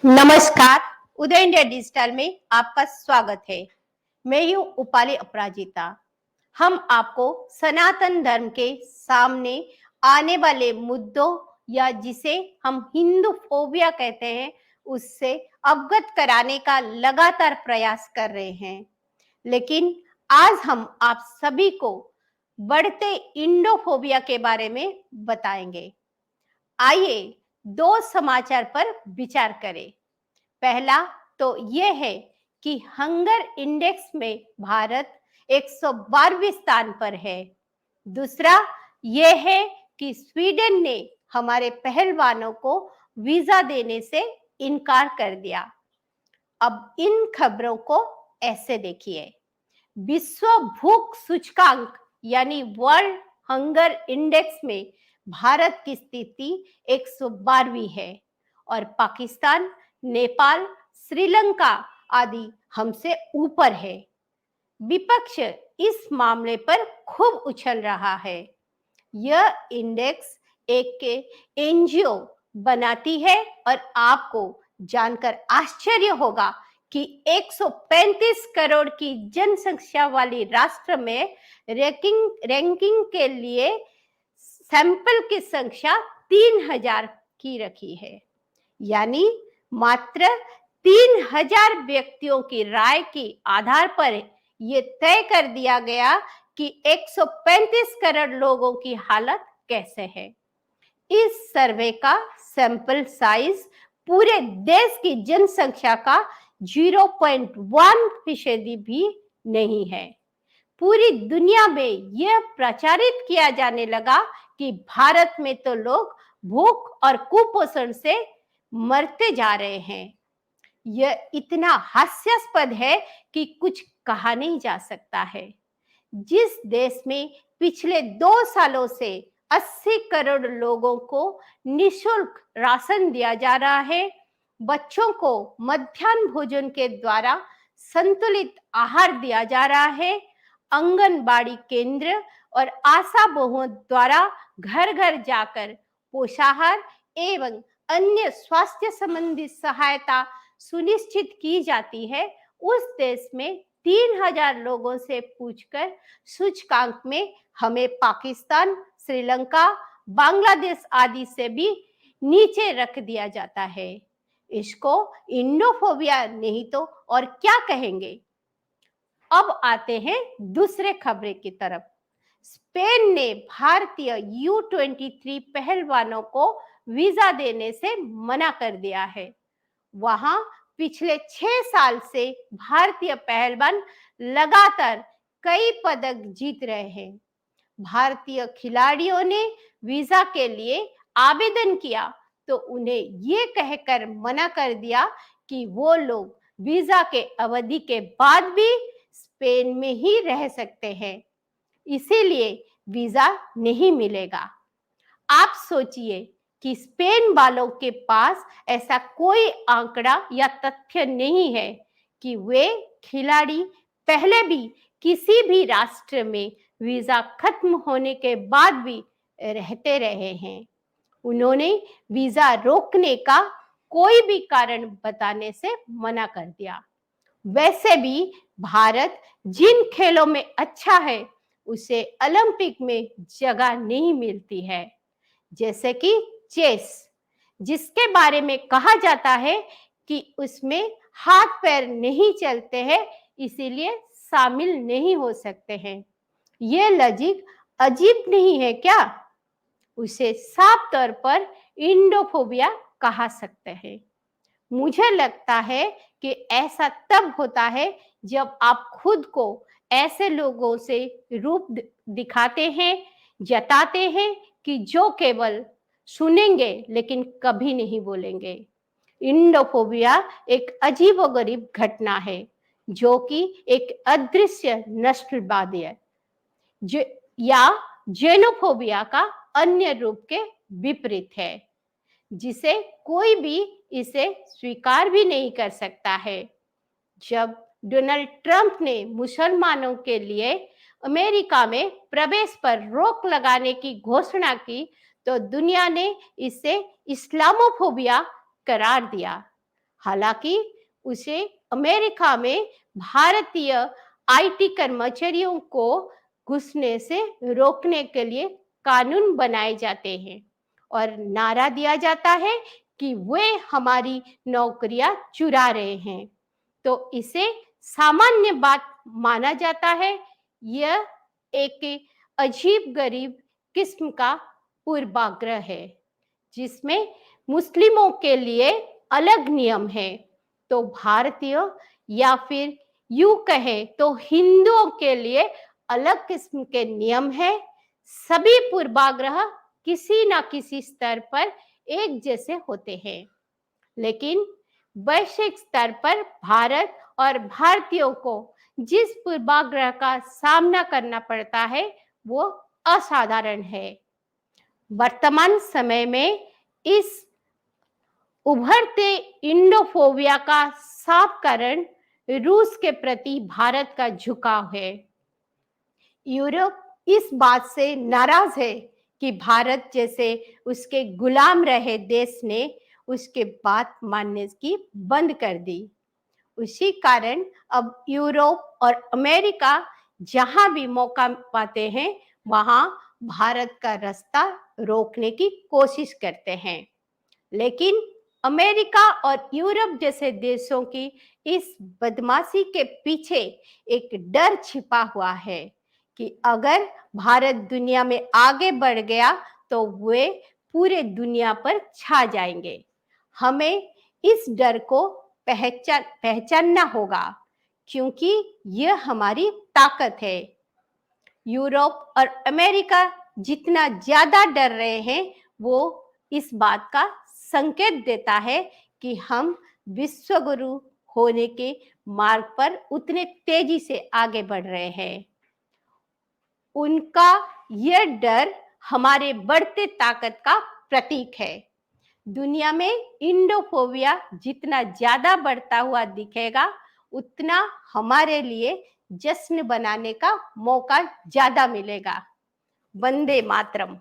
नमस्कार। उदय India digital में आपका स्वागत है। मैं हूँ उपाली अपराजिता। हम आपको सनातन धर्म के सामने आने वाले मुद्दों या जिसे हम हिंदू फोबिया कहते हैं उससे अवगत कराने का लगातार प्रयास कर रहे हैं। लेकिन आज हम आप सभी को बढ़ते इंडोफोबिया के बारे में बताएंगे। आइए दो समाचार पर विचार करें। पहला तो यह है कि हंगर इंडेक्स में भारत 112वें स्थान पर है। दूसरा यह है कि स्वीडन ने हमारे पहलवानों को वीजा देने से इनकार कर दिया। अब इन खबरों को ऐसे देखिए। विश्व भूख सूचकांक यानी वर्ल्ड हंगर इंडेक्स में भारत की स्थिति 112वीं है और पाकिस्तान, नेपाल, श्रीलंका आदि हमसे ऊपर है। विपक्ष इस मामले पर खूब उछल रहा है। यह इंडेक्स एक एनजीओ बनाती है और आपको जानकर आश्चर्य होगा कि 135 करोड़ की जनसंख्या वाली राष्ट्र में रैंकिंग के लिए सैंपल की संख्या 3000 की रखी है। यानी मात्र 3000 व्यक्तियों की राय के आधार पर यह तय कर दिया गया कि 135 करोड़ लोगों की हालत कैसे है। इस सर्वे का सैंपल साइज पूरे देश की जनसंख्या का 0.1% भी नहीं है। पूरी दुनिया में यह प्रचारित किया जाने लगा कि भारत में तो लोग भूख और कुपोषण से मरते जा रहे हैं। यह इतना हास्यास्पद है कि कुछ कहा नहीं जा सकता है। जिस देश में पिछले 2 सालों से 80 करोड़ लोगों को निःशुल्क राशन दिया जा रहा है, बच्चों को मध्याह्न भोजन के द्वारा संतुलित आहार दिया जा रहा है, आंगनबाड़ी केंद्र और आशा बहुओं द्वारा घर घर जाकर पोषाहार एवं अन्य स्वास्थ्य संबंधी सहायता सुनिश्चित की जाती है, उस देश में 3000 लोगों से पूछकर सूचकांक में हमें पाकिस्तान, श्रीलंका, बांग्लादेश आदि से भी नीचे रख दिया जाता है। इसको इंडोफोबिया नहीं तो और क्या कहेंगे। अब आते हैं दूसरे खबरें की तरफ। स्पेन ने भारतीय U23 पहलवानों को वीजा देने से मना कर दिया है। वहां पिछले 6 साल से भारतीय पहलवान लगातार कई पदक जीत रहे हैं। भारतीय खिलाड़ियों ने वीजा के लिए आवेदन किया तो उन्हें ये कहकर मना कर दिया कि वो लोग वीजा के अवधि के बाद भी स्पेन में ही रह सकते हैं, इसीलिए वीजा नहीं मिलेगा। आप सोचिए कि स्पेन वालों के पास ऐसा कोई आंकड़ा या तथ्य नहीं है कि वे खिलाड़ी पहले भी किसी भी राष्ट्र में वीजा खत्म होने के बाद भी रहते रहे हैं। उन्होंने वीजा रोकने का कोई भी कारण बताने से मना कर दिया। वैसे भी भारत जिन खेलों में अच्छा है उसे ओलंपिक में जगह नहीं मिलती है, जैसे कि चेस, जिसके बारे में कहा जाता है कि उसमें हाथ पैर नहीं चलते हैं, इसीलिए शामिल नहीं हो सकते हैं। ये लॉजिक अजीब नहीं है क्या? उसे साफ तौर पर इंडोफोबिया कहा सकते हैं। मुझे लगता है कि ऐसा तब होता है जब आप खुद को ऐसे लोगों से रूप दिखाते हैं, जताते हैं कि जो केवल सुनेंगे लेकिन कभी नहीं बोलेंगे। इंडोफोबिया एक अजीबोगरीब घटना है जो कि एक अदृश्य नस्लवादी है या जेनोफोबिया का अन्य रूप के विपरीत है, जिसे कोई भी इसे स्वीकार भी नहीं कर सकता है। जब डोनाल्ड ट्रंप ने मुसलमानों के लिए अमेरिका में प्रवेश पर रोक लगाने की घोषणा की तो दुनिया ने इसे इस्लामोफोबिया करार दिया। हालांकि उसे अमेरिका में भारतीय आईटी कर्मचारियों को घुसने से रोकने के लिए कानून बनाए जाते हैं और नारा दिया जाता है कि वे हमारी नौकरियां चुरा रहे हैं, तो इसे सामान्य बात माना जाता है। यह एक अजीब गरीब किस्म का पूर्वाग्रह है जिसमें मुस्लिमों के लिए अलग नियम है तो भारतीय या फिर यूं कहे तो हिंदुओं के लिए अलग किस्म के नियम है। सभी पूर्वाग्रह किसी ना किसी स्तर पर एक जैसे होते हैं, लेकिन वैश्विक स्तर पर भारत और भारतीयों को जिस पूर्वाग्रह का सामना करना पड़ता है वो असाधारण है। वर्तमान समय में इस उभरते इंडोफोबिया का साफ कारण रूस के प्रति भारत का झुकाव है। यूरोप इस बात से नाराज है कि भारत जैसे उसके गुलाम रहे देश ने उसके बात मानने की बंद कर दी। उसी कारण अब यूरोप और अमेरिका जहां भी मौका पाते हैं वहां भारत का रास्ता रोकने की कोशिश करते हैं। लेकिन अमेरिका और यूरोप जैसे देशों की इस बदमाशी के पीछे एक डर छिपा हुआ है कि अगर भारत दुनिया में आगे बढ़ गया तो वे पूरे दुनिया पर छा जाएंगे। हमें इस डर को पहचानना होगा क्योंकि यह हमारी ताकत है। यूरोप और अमेरिका जितना ज्यादा डर रहे हैं वो इस बात का संकेत देता है कि हम विश्वगुरु होने के मार्ग पर उतने तेजी से आगे बढ़ रहे हैं। उनका यह डर हमारे बढ़ते ताकत का प्रतीक है। दुनिया में इंडोफोबिया जितना ज्यादा बढ़ता हुआ दिखेगा उतना हमारे लिए जश्न बनाने का मौका ज्यादा मिलेगा। वंदे मातरम।